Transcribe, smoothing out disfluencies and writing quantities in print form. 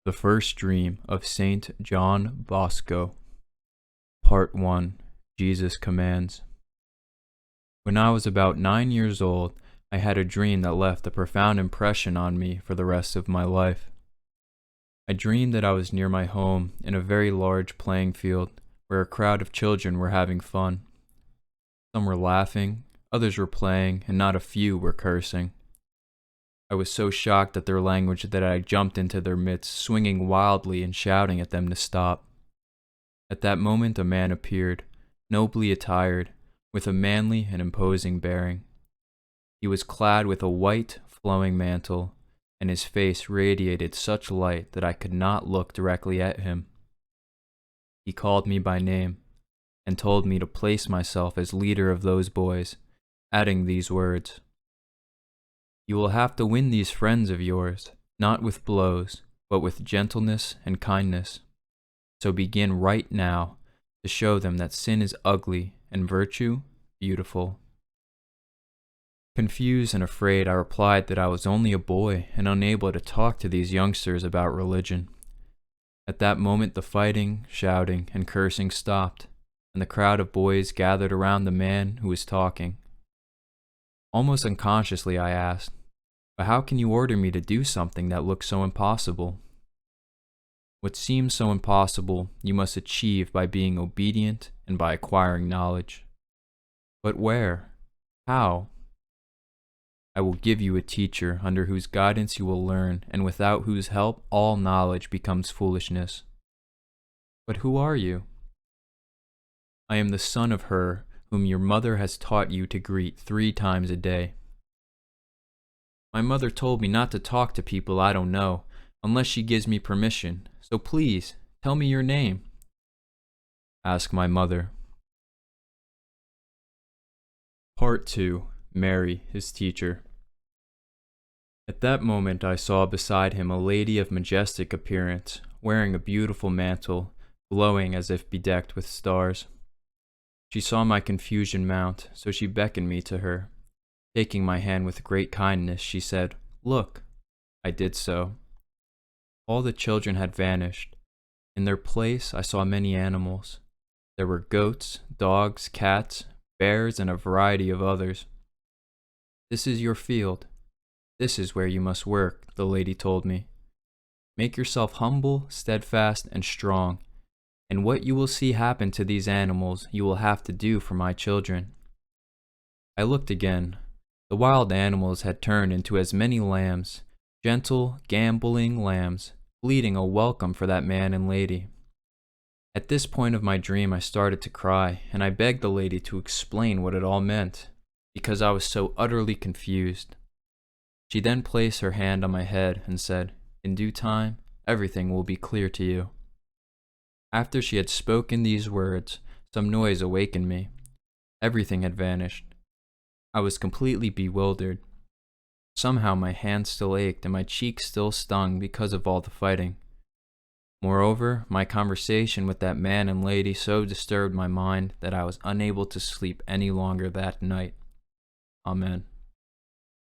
The First Dream of Saint John Bosco. Part 1. Jesus Commands. When I was about 9 years old, I had a dream that left a profound impression on me for the rest of my life. I dreamed that I was near my home in a very large playing field where a crowd of children were having fun. Some were laughing, others were playing, and not a few were cursing. I was so shocked at their language that I jumped into their midst, swinging wildly and shouting at them to stop. At that moment a man appeared, nobly attired, with a manly and imposing bearing. He was clad with a white, flowing mantle, and his face radiated such light that I could not look directly at him. He called me by name, and told me to place myself as leader of those boys, adding these words: "You will have to win these friends of yours, not with blows, but with gentleness and kindness. So begin right now to show them that sin is ugly and virtue beautiful." Confused and afraid, I replied that I was only a boy and unable to talk to these youngsters about religion. At that moment the fighting, shouting, and cursing stopped, and the crowd of boys gathered around the man who was talking. Almost unconsciously I asked, "But how can you order me to do something that looks so impossible?" "What seems so impossible you must achieve by being obedient and by acquiring knowledge." "But where? How?" "I will give you a teacher under whose guidance you will learn, and without whose help all knowledge becomes foolishness." "But who are you?" "I am the son of her whom your mother has taught you to greet 3 times a day." "My mother told me not to talk to people I don't know, unless she gives me permission, so please, tell me your name." "Ask my mother." Part 2. Mary, his teacher. At that moment I saw beside him a lady of majestic appearance, wearing a beautiful mantle, glowing as if bedecked with stars. She saw my confusion mount, so she beckoned me to her. Taking my hand with great kindness, she said, "Look." I did so. All the children had vanished. In their place I saw many animals. There were goats, dogs, cats, bears, and a variety of others. "This is your field. This is where you must work," the lady told me. "Make yourself humble, steadfast, and strong, and what you will see happen to these animals you will have to do for my children." I looked again. The wild animals had turned into as many lambs, gentle, gambolling lambs, bleating a welcome for that man and lady. At this point of my dream I started to cry, and I begged the lady to explain what it all meant, because I was so utterly confused. She then placed her hand on my head and said, "In due time, everything will be clear to you." After she had spoken these words, some noise awakened me. Everything had vanished. I was completely bewildered. Somehow my hands still ached and my cheeks still stung because of all the fighting. Moreover, my conversation with that man and lady so disturbed my mind that I was unable to sleep any longer that night. Amen.